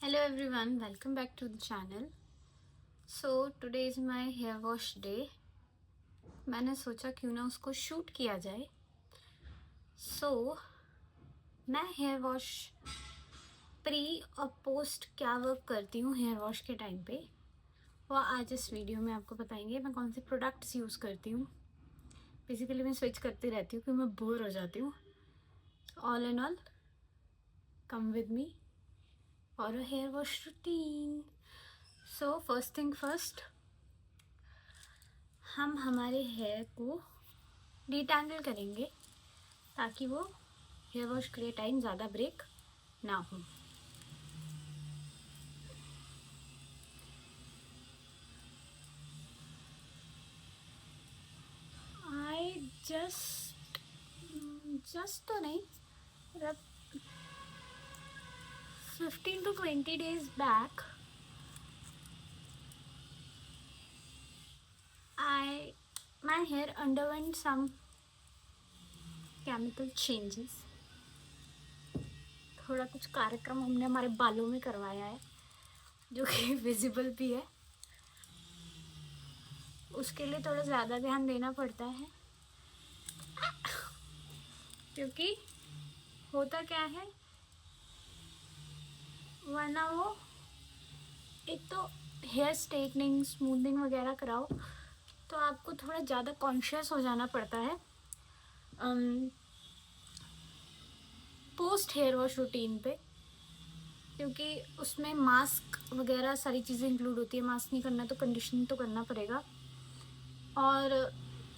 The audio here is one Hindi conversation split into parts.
Hello everyone, welcome back to the channel. So today is my hair wash day. मैंने सोचा क्यों ना उसको शूट किया जाए. मैं हेयर वॉश प्री और पोस्ट क्या वर्क करती हूँ हेयर वॉश के टाइम पे, वो आज इस वीडियो में आपको बताएंगे. मैं कौन से प्रोडक्ट्स यूज़ करती हूँ. बेसिकली मैं स्विच करती रहती हूँ क्योंकि मैं बोर हो जाती हूँ. All and all, come with me for a hair wash routine. So first thing first, हम हमारे हेयर को डिटैंगल करेंगे ताकि वो हेयर वॉश के लिए टाइम ज़्यादा ब्रेक ना हो. आई जस्ट तो नहीं, मतलब 15 to 20 days back my hair underwent some chemical changes. थोड़ा कुछ कार्यक्रम हमने हमारे बालों में करवाया है जो कि विजिबल भी है. उसके लिए थोड़ा ज़्यादा ध्यान देना पड़ता है क्योंकि होता क्या है, वरना वो एक तो हेयर स्ट्रेटनिंग स्मूथनिंग वगैरह कराओ तो आपको थोड़ा ज़्यादा कॉन्शियस हो जाना पड़ता है पोस्ट हेयर वॉश रूटीन पे, क्योंकि उसमें मास्क वगैरह सारी चीज़ें इंक्लूड होती है. मास्क नहीं करना तो कंडीशनिंग तो करना पड़ेगा. और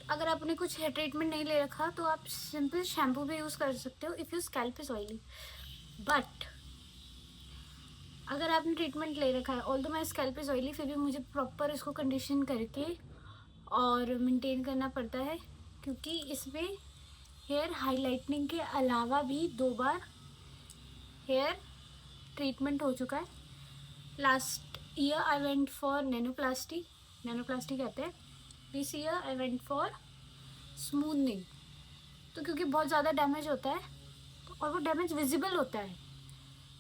अगर आपने कुछ हेयर ट्रीटमेंट नहीं ले रखा तो आप सिंपल शैम्पू भी यूज़ कर सकते हो if you scalp is oily. But अगर आपने ट्रीटमेंट ले रखा है, although my scalp is oily, फिर भी मुझे प्रॉपर इसको कंडीशन करके और मेंटेन करना पड़ता है क्योंकि इसमें हेयर हाइलाइटनिंग के अलावा भी 2 बार हेयर ट्रीटमेंट हो चुका है. Last year I went for nanoplasty कहते हैं. This year I went for smoothening. तो क्योंकि बहुत ज़्यादा डैमेज होता है और वो डैमेज विजिबल होता है,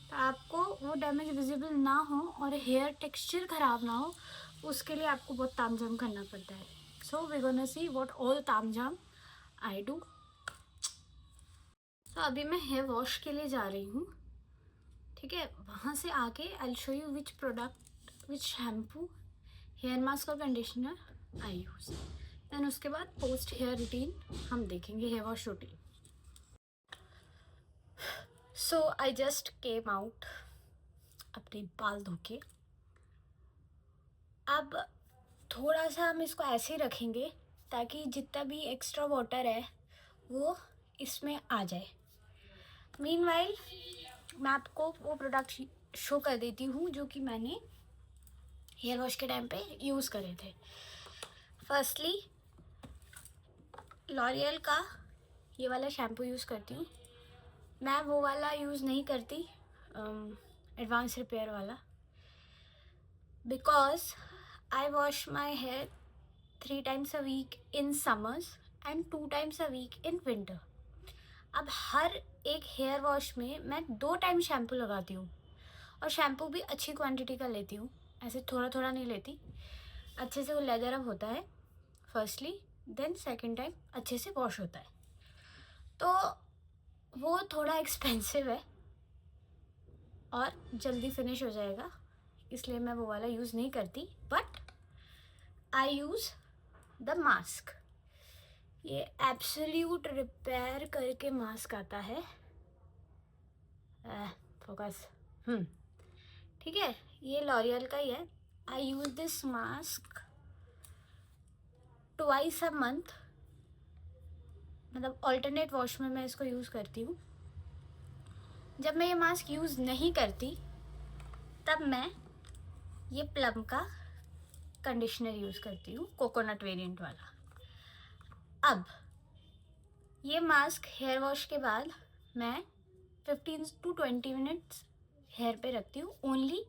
तो आपको वो डैमेज विजिबल ना हो और हेयर टेक्सचर ख़राब ना हो, उसके लिए आपको बहुत तामझाम करना पड़ता है. So we gonna see what all तामझाम आई डू. तो अभी मैं हेयर वॉश के लिए जा रही हूँ, ठीक है. वहाँ से आके I will show you which product, which shampoo, hair mask और कंडीशनर आई यूज़. दैन उसके बाद पोस्ट हेयर रूटीन हम देखेंगे, hair wash routine. So I just came out अपने बाल धो के. अब थोड़ा सा हम इसको ऐसे ही रखेंगे ताकि जितना भी एक्स्ट्रा वाटर है वो इसमें आ जाए. मीनवाइल मैं आपको वो प्रोडक्ट शो कर देती हूँ जो कि मैंने हेयर वॉश के टाइम पे यूज़ करे थे. फर्स्टली लॉरियल का ये वाला शैम्पू यूज़ करती हूँ. मैं वो वाला यूज़ नहीं करती, एडवांस रिपेयर वाला, because I wash my hair 3 times a week in summers and 2 times a week in winter. अब हर एक हेयर वॉश में मैं 2 टाइम शैम्पू लगाती हूँ और शैम्पू भी अच्छी क्वांटिटी का लेती हूँ, ऐसे थोड़ा थोड़ा नहीं लेती. अच्छे से वो लेदर अप होता है फर्स्टली, देन सेकंड टाइम अच्छे से वॉश होता है. तो वो थोड़ा एक्सपेंसिव है और जल्दी फिनिश हो जाएगा, इसलिए मैं वो वाला यूज़ नहीं करती. But I use the mask. ये एब्सोल्यूट रिपेयर करके मास्क आता है. फोकस, ठीक है. ये लॉरियल का ही है. I use this mask twice a month, मतलब ऑल्टरनेट वॉश में मैं इसको यूज़ करती हूँ. जब मैं ये मास्क यूज़ नहीं करती तब मैं ये प्लम का कंडीशनर यूज़ करती हूँ, कोकोनट वेरिएंट वाला. अब ये मास्क हेयर वॉश के बाद मैं 15 to 20 मिनट्स हेयर पे रखती हूँ, ओनली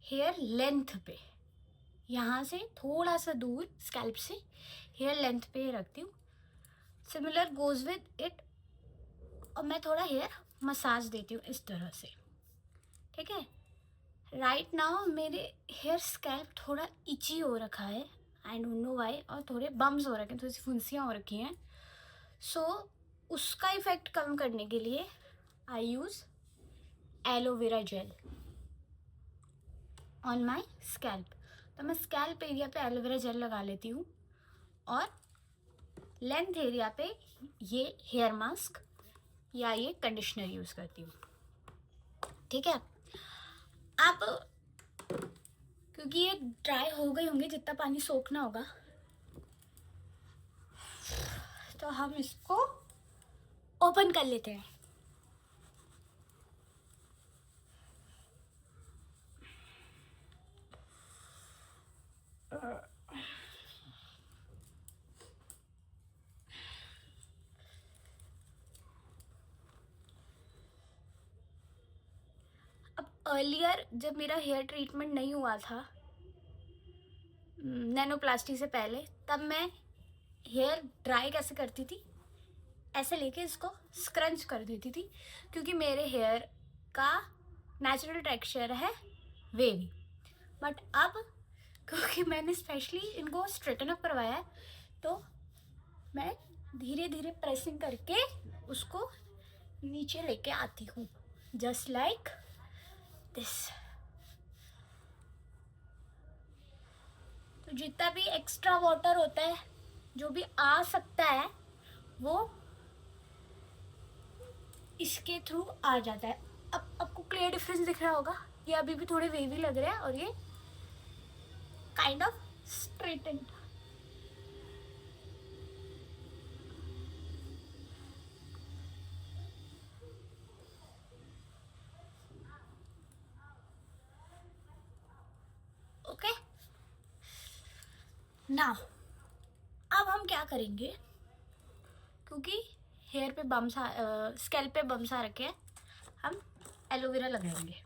हेयर लेंथ पे, यहाँ से थोड़ा सा दूर स्कैल्प से हेयर लेंथ पे रखती हूँ. Similar goes with it. और मैं थोड़ा हेयर मसाज देती हूँ इस तरह से, ठीक है. राइट नाउ मेरे हेयर स्कैल्प थोड़ा इची हो रखा है, आई डोंट नो वाई, और थोड़े बम्स हो रखे हैं, थोड़ी सी फुंसियाँ हो रखी हैं। सो उसका इफ़ेक्ट कम करने के लिए I use aloe vera gel on my scalp. तो मैं स्कैल्प एरिया पे एलोवेरा जेल लगा लेती हूँ और लेंथ एरिया पे ये हेयर मास्क या ये कंडीशनर यूज़ करती हूँ। ठीक है, आप क्योंकि ये ड्राई हो गई होंगी, जितना पानी सोखना होगा, तो हम इसको ओपन कर लेते हैं। अब अर्लियर जब मेरा हेयर ट्रीटमेंट नहीं हुआ था नैनोप्लास्टी से पहले, तब मैं हेयर ड्राई कैसे करती थी, ऐसे लेके इसको स्क्रंच कर देती थी, क्योंकि मेरे हेयर का नेचुरल टेक्सचर है वेवी। बट अब क्योंकि मैंने स्पेशली इनको स्ट्रेटन अप करवाया है, तो मैं धीरे धीरे प्रेसिंग करके उसको नीचे लेके आती हूँ, जस्ट लाइक दिस। तो जितना भी एक्स्ट्रा वाटर होता है, जो भी आ सकता है, वो इसके थ्रू आ जाता है। अब आपको क्लियर डिफरेंस दिख रहा होगा, ये अभी भी थोड़े वेवी लग रहे हैं और ये काइंड ऑफ स्ट्रेटेंड। ओके, नाउ अब हम क्या करेंगे, क्योंकि हेयर पे बम्स स्कैल्प पे बम्स आ रखे हैं, हम एलोवेरा लगाएंगे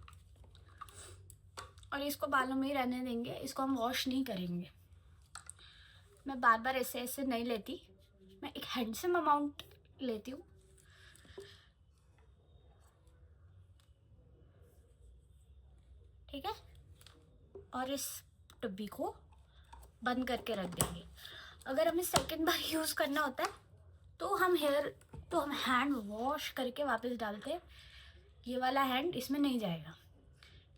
और इसको बालों में ही रहने देंगे, इसको हम वॉश नहीं करेंगे। मैं बार बार ऐसे ऐसे नहीं लेती, मैं एक हैंडसम अमाउंट लेती हूँ। ठीक है, और इस टब्बी को बंद करके रख देंगे। अगर हमें सेकंड बार यूज़ करना होता है तो हम हैंड वॉश करके वापस डालते हैं। ये वाला हैंड इसमें नहीं जाएगा।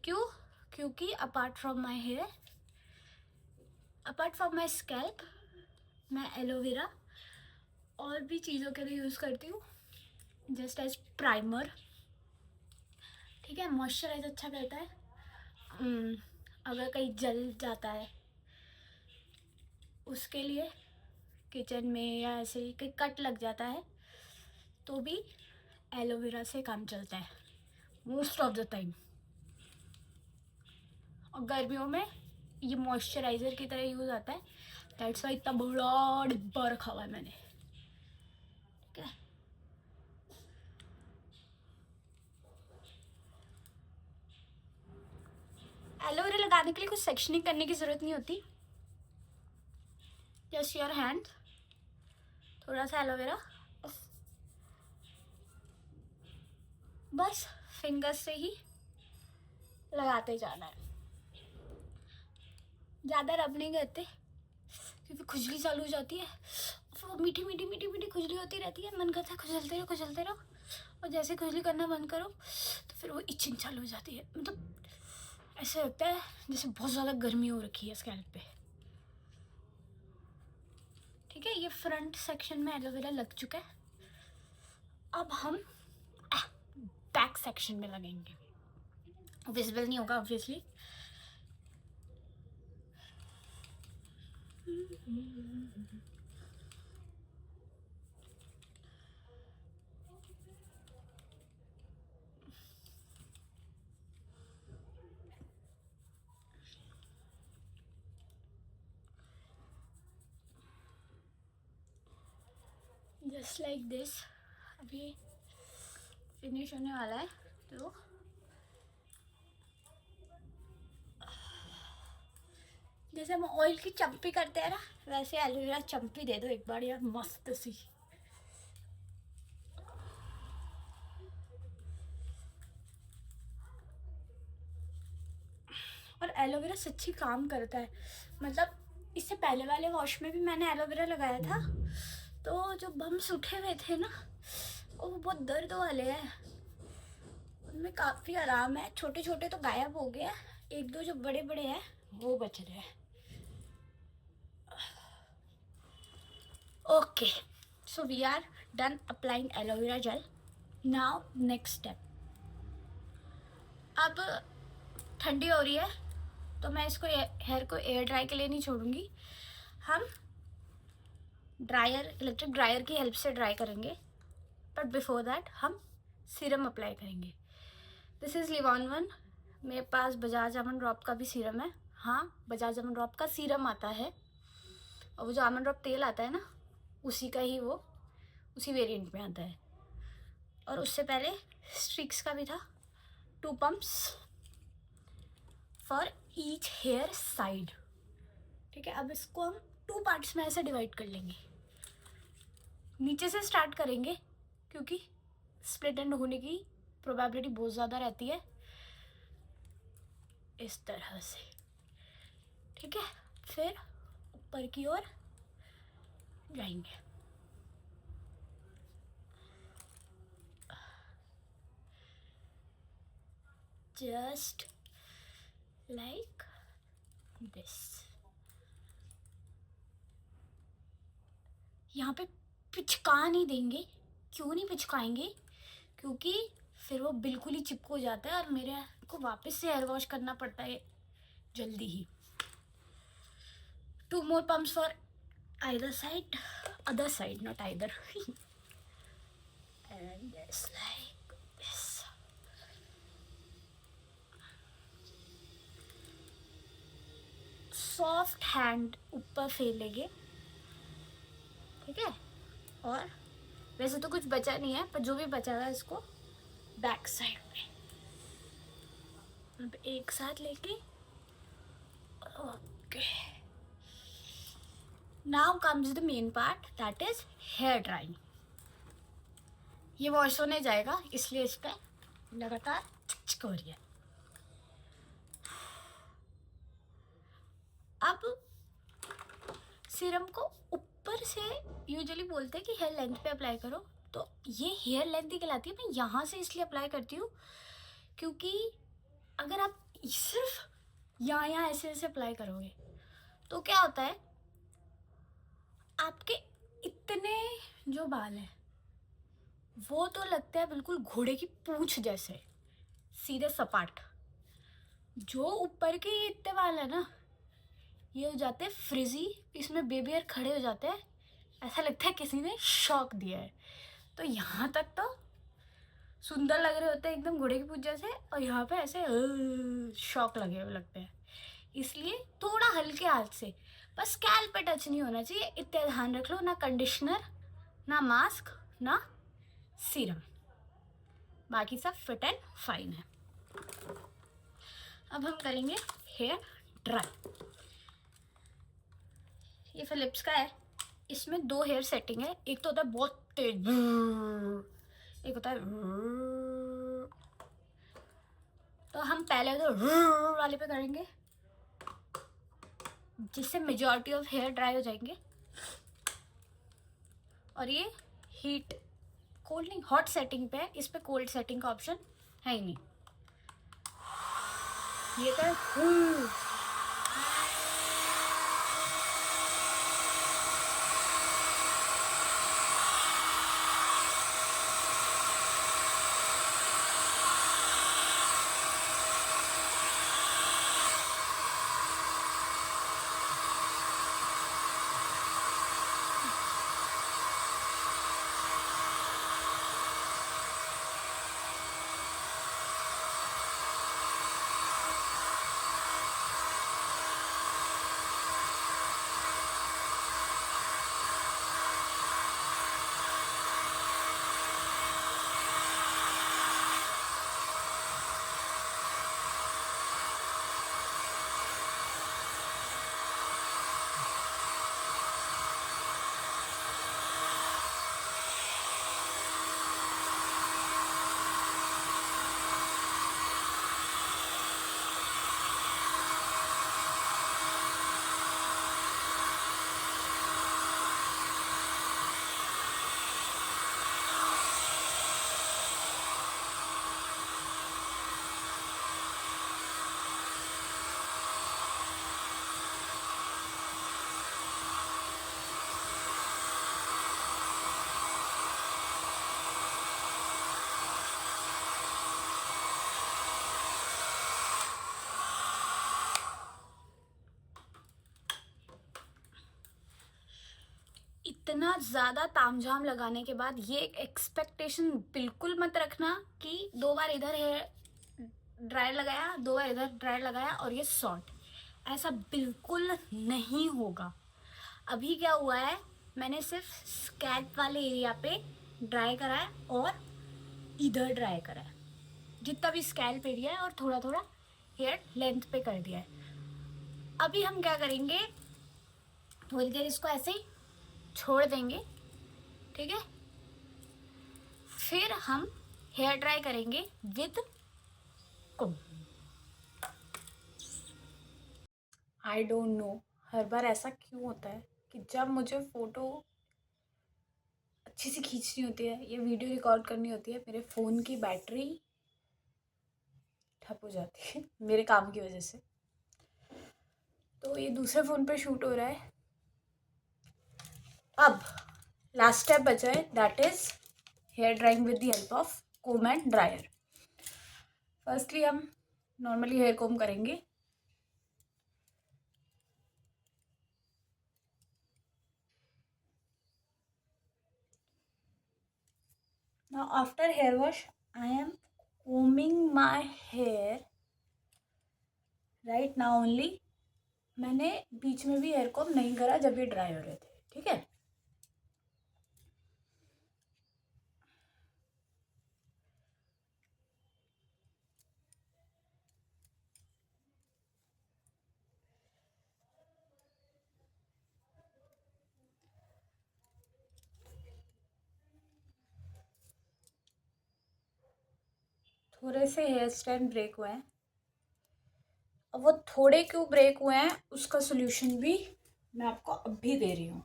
क्यों? क्योंकि अपार्ट फ्रॉम माई स्कैल्प, मैं एलोवेरा और भी चीज़ों के लिए यूज़ करती हूँ, जस्ट एज प्राइमर। ठीक है, मॉइस्चराइज अच्छा करता है। अगर कहीं जल जाता है उसके लिए, किचन में या ऐसे ही कहीं कट लग जाता है, तो भी एलोवेरा से काम चलता है मोस्ट ऑफ द टाइम। और गर्मियों में ये मॉइस्चराइज़र की तरह यूज़ आता है, दैट्स वाई इतना बड़ा डिब्बा रखा हुआ है मैंने। ठीक है, एलोवेरा लगाने के लिए कुछ सेक्शनिंग करने की ज़रूरत नहीं होती। जस्ट योर हैंड, थोड़ा सा एलोवेरा, बस फिंगर्स से ही लगाते जाना है। ज़्यादा रब नहीं करते, क्योंकि खुजली चालू हो जाती है, फिर मीठी मीठी मीठी मीठी खुजली होती रहती है, मन करता है खुजलते रहो, और जैसे खुजली करना बंद करो तो फिर वो इचिंग चालू हो जाती है। मतलब ऐसे लगता है जैसे बहुत ज़्यादा गर्मी हो रखी है स्कैल्प पे। ठीक है, ये फ्रंट सेक्शन में एलोवेरा लग चुका है। अब हम बैक सेक्शन में लगेंगे। विजिबल नहीं होगा ऑब्वियसली। Just like this. अभी फिनिश होने वाला है, तो जैसे हम ऑयल की चम्पी करते हैं ना, वैसे एलोवेरा चम्पी दे दो एक बार यार, मस्त सी। एलोवेरा सच्ची काम करता है। मतलब इससे पहले वाले वॉश में भी मैंने एलोवेरा लगाया था, तो जो बम्स उठे हुए थे ना वो बहुत दर्द वाले हैं, उनमें काफ़ी आराम है। छोटे छोटे तो गायब हो गए, एक दो जो बड़े बड़े हैं वो बच रहे हैं। Okay, so we are done applying aloe vera gel. Now next step. अब ठंडी हो रही है तो मैं इसको हेयर को एयर ड्राई के लिए नहीं छोड़ूंगी, हम ड्रायर, इलेक्ट्रिक ड्रायर की हेल्प से ड्राई करेंगे। बट बिफोर दैट हम सीरम अप्लाई करेंगे। This is Livon one. मेरे पास बजाज आमंड ड्रॉप का भी सीरम है। हाँ, बजाज आमंड ड्रॉप का सीरम आता है, और वो जो आमंड ड्रॉप तेल आता है ना, उसी का ही वो उसी वेरिएंट में आता है। और उससे पहले स्ट्रिक्स का भी था, 2 pumps for each hair side. ठीक है, अब इसको हम 2 पार्ट्स में ऐसे डिवाइड कर लेंगे। नीचे से स्टार्ट करेंगे क्योंकि स्प्लिट एंड होने की प्रोबेबिलिटी बहुत ज़्यादा रहती है, इस तरह से। ठीक है, फिर ऊपर की ओर जाएंगे। Just like this. यहाँ पे पिचका नहीं देंगे। क्यों नहीं पिचकाएंगे? क्योंकि फिर वो बिल्कुल ही चिपक जाता है और मेरे को वापस से हेयर वॉश करना पड़ता है जल्दी ही। 2 more pumps for either side, other side, not either. And just like this. Soft hand ऊपर फैलेंगे। ठीक है, और वैसे तो कुछ बचा नहीं है, पर जो भी बचा है इसको बैक साइड में अब एक साथ लेके। Okay, now comes the main part, that is here drawing. ये वॉश होने जाएगा इसलिए इस पर लगातार चिकचिक हो रही है। अब सीरम को ऊपर से यूजुअली बोलते हैं कि हेयर लेंथ पे अप्लाई करो, तो ये हेयर लेंथ ही कहलाती है। मैं यहाँ से इसलिए अप्लाई करती हूँ क्योंकि अगर आप सिर्फ यहाँ ऐसे ऐसे अप्लाई करोगे तो क्या होता है, आपके इतने जो बाल हैं वो तो लगते हैं बिल्कुल घोड़े की पूंछ जैसे सीधे सपाट। जो ऊपर के इतने बाल है ना, ये हो जाते हैं फ्रिजी, इसमें बेबी हेयर खड़े हो जाते हैं, ऐसा लगता है किसी ने शॉक दिया है। तो यहाँ तक तो सुंदर लग रहे होते हैं एकदम घोड़े की पूंछ जैसे, और यहाँ पे ऐसे शॉक लगे हुए लगते हैं। इसलिए थोड़ा हल्के हाथ से, बस स्कैल्प पे टच नहीं होना चाहिए, इतना ध्यान रख लो। ना कंडीशनर, ना मास्क, ना सीरम, बाकी सब फिट एंड फाइन है। अब हम करेंगे हेयर ड्राई। ये फिलिप्स का है, इसमें 2 हेयर सेटिंग है। एक तो होता है बहुत तेज, एक होता है। तो हम पहले तो वाले पे करेंगे जिससे मेजॉरिटी ऑफ हेयर ड्राई हो जाएंगे। और ये हीट, कोल्ड नहीं, हॉट सेटिंग पे है, इस पे कोल्ड सेटिंग का ऑप्शन है ही नहीं। ये तो इतना ज़्यादा तामझाम लगाने के बाद ये एक्सपेक्टेशन बिल्कुल मत रखना कि 2 बार इधर हेयर ड्रायर लगाया, 2 बार इधर ड्रायर लगाया और ये सॉर्ट, ऐसा बिल्कुल नहीं होगा। अभी क्या हुआ है, मैंने सिर्फ स्कैल्प वाले एरिया पे ड्राई करा है और इधर ड्राई करा है, जितना भी स्कैल्प एरिया है, और थोड़ा थोड़ा हेयर लेंथ पे कर दिया है। अभी हम क्या करेंगे, थोड़ी देर इसको ऐसे ही छोड़ देंगे, ठीक है। फिर हम हेयर ड्राई करेंगे with comb. I don't know हर बार ऐसा क्यों होता है कि जब मुझे फ़ोटो अच्छी सी खींचनी होती है या वीडियो रिकॉर्ड करनी होती है, मेरे फ़ोन की बैटरी ठप हो जाती है मेरे काम की वजह से। तो ये दूसरे फ़ोन पे शूट हो रहा है। अब लास्ट स्टेप बचा है, that is hair drying with the help of comb and dryer. Firstly हम नॉर्मली हेयर कोम करेंगे। Now after hair wash, I am combing my hair right now only. मैंने बीच में भी हेयर कोम नहीं करा जब ये ड्राई हो रहे थे, ठीक है। थोड़े से हेयर स्टैंड ब्रेक हुए हैं। अब वो थोड़े क्यों ब्रेक हुए हैं उसका सोल्यूशन भी मैं आपको अभी दे रही हूँ।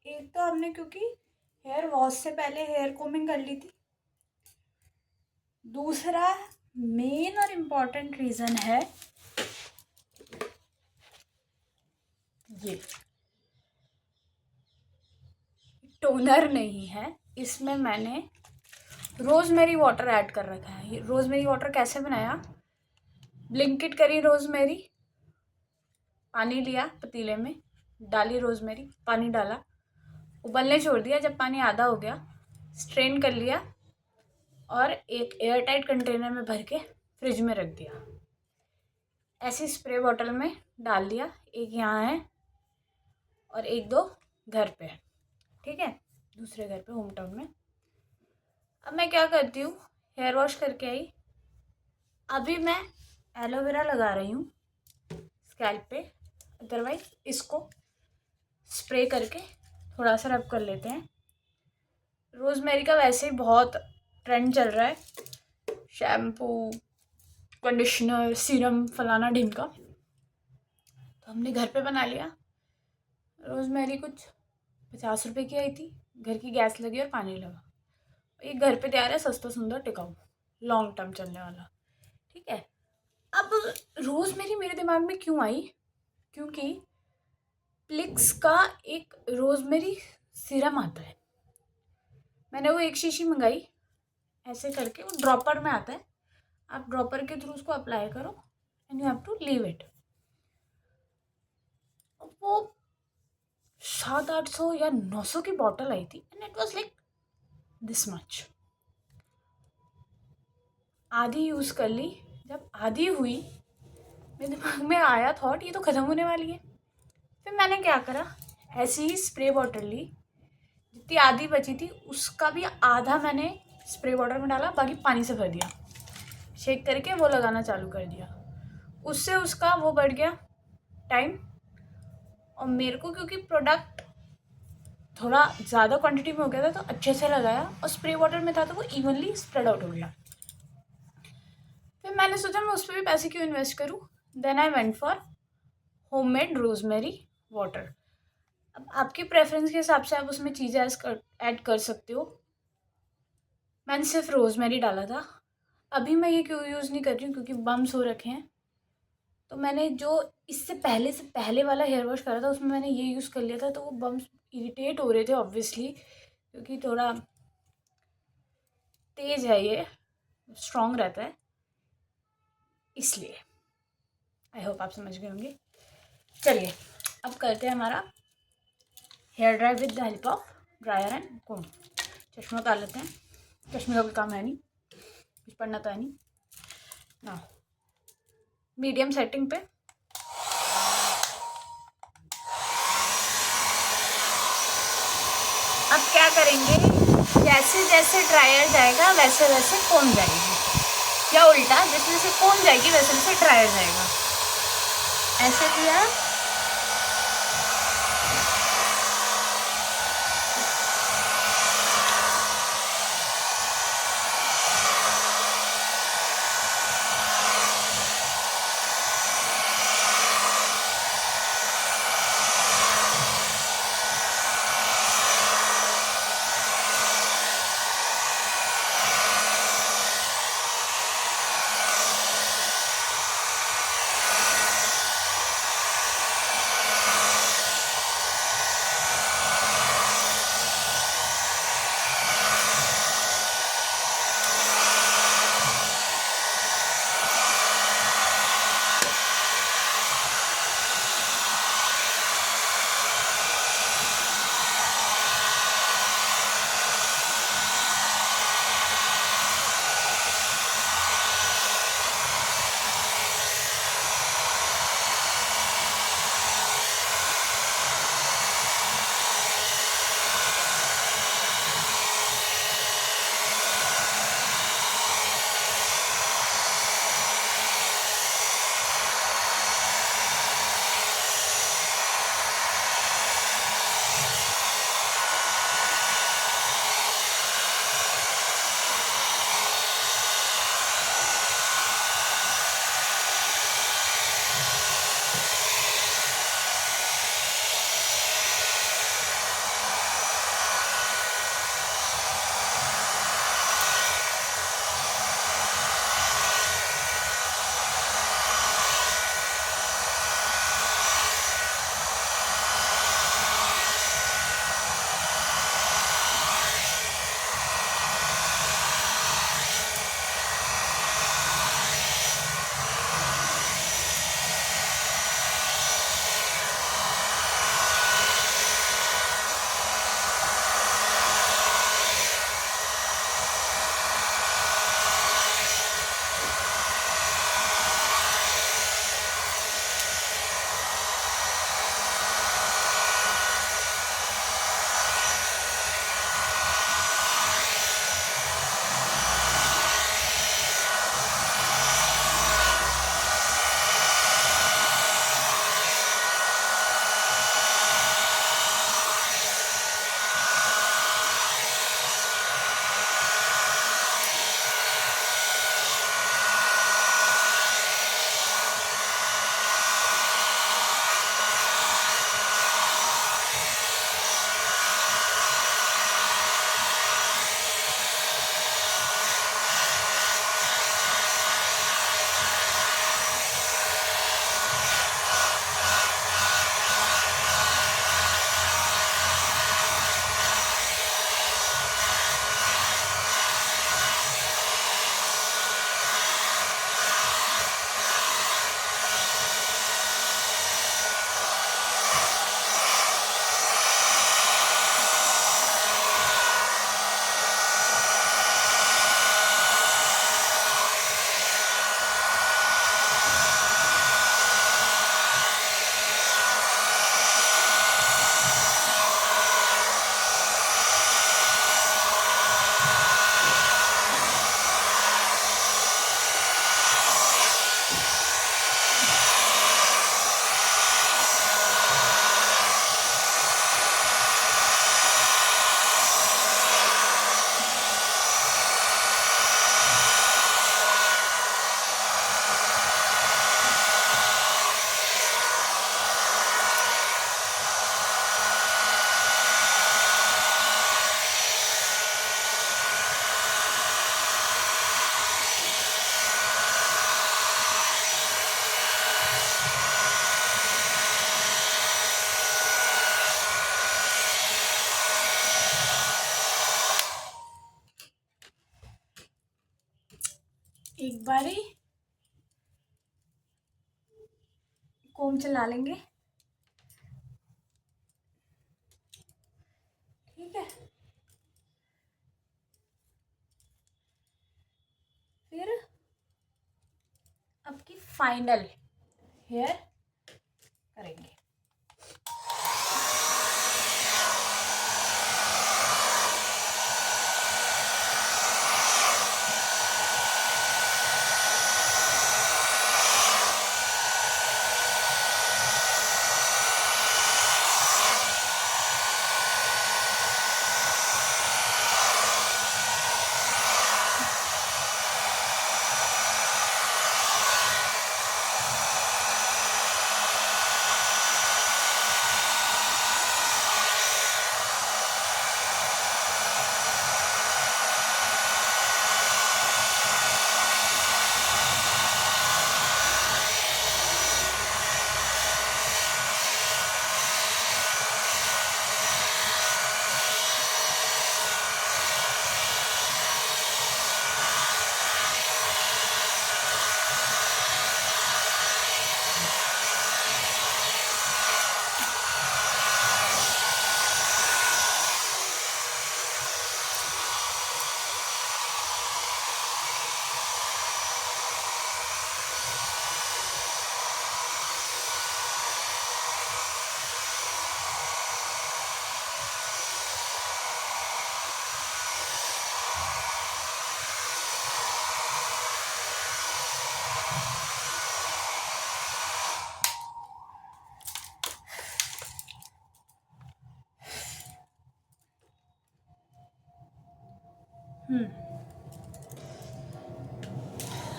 एक तो हमने क्योंकि हेयर वॉश से पहले हेयर कोमिंग कर ली थी। दूसरा मेन और इम्पॉर्टेंट रीज़न है ये टोनर नहीं है, इसमें मैंने रोज़मेरी वाटर ऐड कर रखा है। ये रोज़मेरी वाटर कैसे बनाया, ब्लिंकिट करी रोज़मेरी, पानी लिया पतीले में, डाली रोज़मेरी, पानी डाला, उबलने छोड़ दिया। जब पानी आधा हो गया स्ट्रेन कर लिया और एक एयर टाइट कंटेनर में भर के फ्रिज में रख दिया। ऐसी स्प्रे बॉटल में डाल दिया, एक यहाँ है और एक दो घर पे, ठीक है, दूसरे घर पे होम टाउन में। अब मैं क्या करती हूँ, हेयर वॉश करके आई, अभी मैं एलोवेरा लगा रही हूँ स्कैल्प पे। अदरवाइज इसको स्प्रे करके थोड़ा सा रब कर लेते हैं। रोज़मेरी का वैसे ही बहुत ट्रेंड चल रहा है, शैम्पू, कंडीशनर, सीरम, फलाना ढिमका, तो हमने घर पे बना लिया। रोज़मेरी कुछ 50 रुपए की आई थी, घर की गैस लगी और पानी लगा। ये घर पे तैयार है, सस्ता सुंदर टिकाऊ, लॉन्ग टर्म चलने वाला, ठीक है। अब रोज़मेरी मेरे दिमाग में क्यों आई, क्योंकि प्लिक्स का एक रोज़मेरी सीरम आता है, मैंने वो एक शीशी मंगाई। ऐसे करके वो ड्रॉपर में आता है, आप ड्रॉपर के थ्रू उसको अप्लाई करो and you have to leave it. वो 700-800 या 900 की बॉटल आई थी and it was like this much. आधी यूज़ कर ली, जब आधी हुई मेरे दिमाग में आया थॉट ये तो ख़त्म होने वाली है। फिर मैंने क्या करा, ऐसी ही स्प्रे बॉटल ली, जितनी आधी बची थी उसका भी आधा मैंने स्प्रे बॉटल में डाला, बाकी पानी से भर दिया, शेक करके वो लगाना चालू कर दिया। उससे उसका वो बढ़ गया टाइम, और मेरे को क्योंकि प्रोडक्ट थोड़ा ज़्यादा क्वांटिटी में हो गया था तो अच्छे से लगाया, और स्प्रे बॉटल में था तो वो इवनली स्प्रेड आउट हो गया। फिर मैंने सोचा मैं उस पर भी पैसे क्यों इन्वेस्ट करूँ, then I went for homemade rosemary water. अब आपकी प्रेफरेंस के हिसाब से आप उसमें चीज़ें ऐड कर सकते हो। मैंने सिर्फ रोज़मेरी डाला था। अभी मैं ये क्यों यूज़ नहीं कर रही हूँ, क्योंकि बम्स हो रखे हैं, तो मैंने जो इससे पहले वाला हेयर वॉश करा था उसमें मैंने ये यूज़ कर लिया था, तो वो बम्स इरिटेट हो रहे थे ऑब्वियसली, क्योंकि थोड़ा तेज़ है, ये स्ट्रॉन्ग रहता है, इसलिए। आई होप आप समझ गए होंगे। चलिए अब करते हैं हमारा hair dry with the help of dryer and comb. चश्मा उतार लेते हैं, चश्मे का कोई काम है नहीं, कुछ पढ़ना तो है नहीं ना। मीडियम सेटिंग पे अब क्या करेंगे, जैसे जैसे ड्रायर जाएगा वैसे वैसे कोम जाएगी, या उल्टा जैसे जैसे कोम जाएगी वैसे वैसे ड्रायर जाएगा। ऐसे किया, एक बारी कोम चला लेंगे, आपकी फाइनल हेयर करेंगे।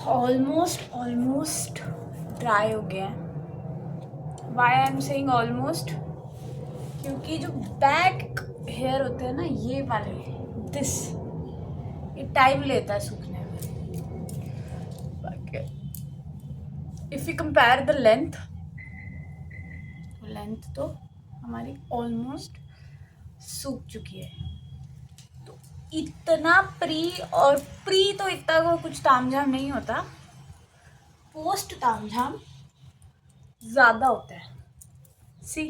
ऑलमोस्ट ड्राई हो गया है। Why I am saying almost, क्योंकि जो बैक हेयर होते हैं ना, ये वाले दिस, ये टाइम लेता है सूखने में। If you compare the length तो हमारी ऑलमोस्ट सूख चुकी है। तो इतना प्री तो इतना को कुछ तामझाम नहीं होता, पोस्ट तामझाम ज़्यादा होता है। सी,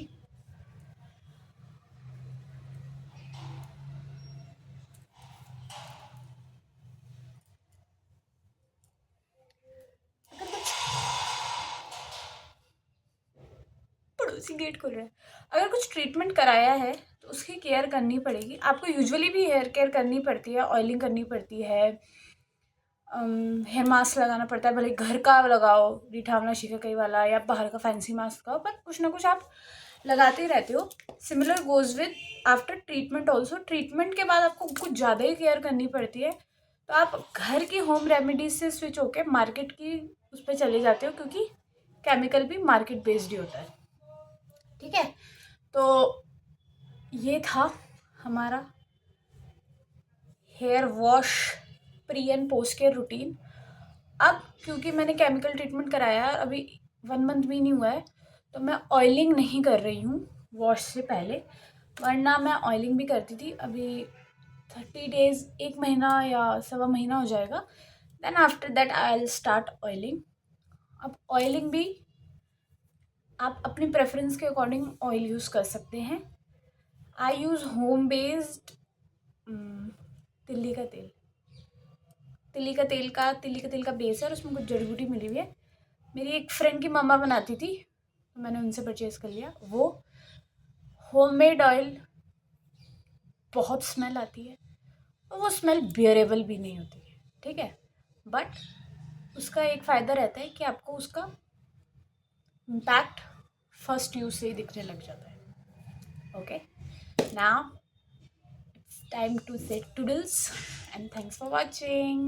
पड़ोसी गेट खोल रहा है। अगर कुछ ट्रीटमेंट कराया है तो उसकी केयर करनी पड़ेगी आपको। यूजुअली भी हेयर केयर करनी पड़ती है, ऑयलिंग करनी पड़ती है, हेयर मास्क लगाना पड़ता है, भले घर का लगाओ, रिठावना शिकाकाई वाला, या बाहर का फैंसी मास्क लगाओ, पर कुछ ना कुछ आप लगाते ही रहते हो। Similar goes with after treatment also. Treatment के बाद आपको कुछ ज़्यादा ही केयर करनी पड़ती है, तो आप घर की होम रेमेडीज से स्विच होके मार्केट की उस पर चले जाते हो, क्योंकि केमिकल भी मार्केट बेस्ड ही होता है। ठीक है, तो ये था हमारा hair wash pre and post care routine. अब क्योंकि मैंने केमिकल ट्रीटमेंट कराया है, अभी 1 मंथ भी नहीं हुआ है, तो मैं ऑयलिंग नहीं कर रही हूँ वॉश से पहले, वरना मैं ऑयलिंग भी करती थी। अभी 30 डेज़, 1 महीना या सवा महीना हो जाएगा, then after that I will start oiling. अब ऑयलिंग भी आप अपनी प्रेफरेंस के अकॉर्डिंग ऑयल यूज़ कर सकते हैं। आई यूज़ होम बेस्ड तिल्ली का तेल। तिल्ली का तेल का बेस है और उसमें कुछ जड़ी बूटी मिली हुई है। मेरी एक फ्रेंड की मम्मा बनाती थी, तो मैंने उनसे परचेज़ कर लिया। वो होममेड ऑयल बहुत स्मेल आती है और वो स्मेल बियरेबल भी नहीं होती है, ठीक है। बट उसका एक फ़ायदा रहता है कि आपको उसका इम्पैक्ट फर्स्ट यूज से ही दिखने लग जाता है। Okay, now it's time to say toodles and thanks for watching.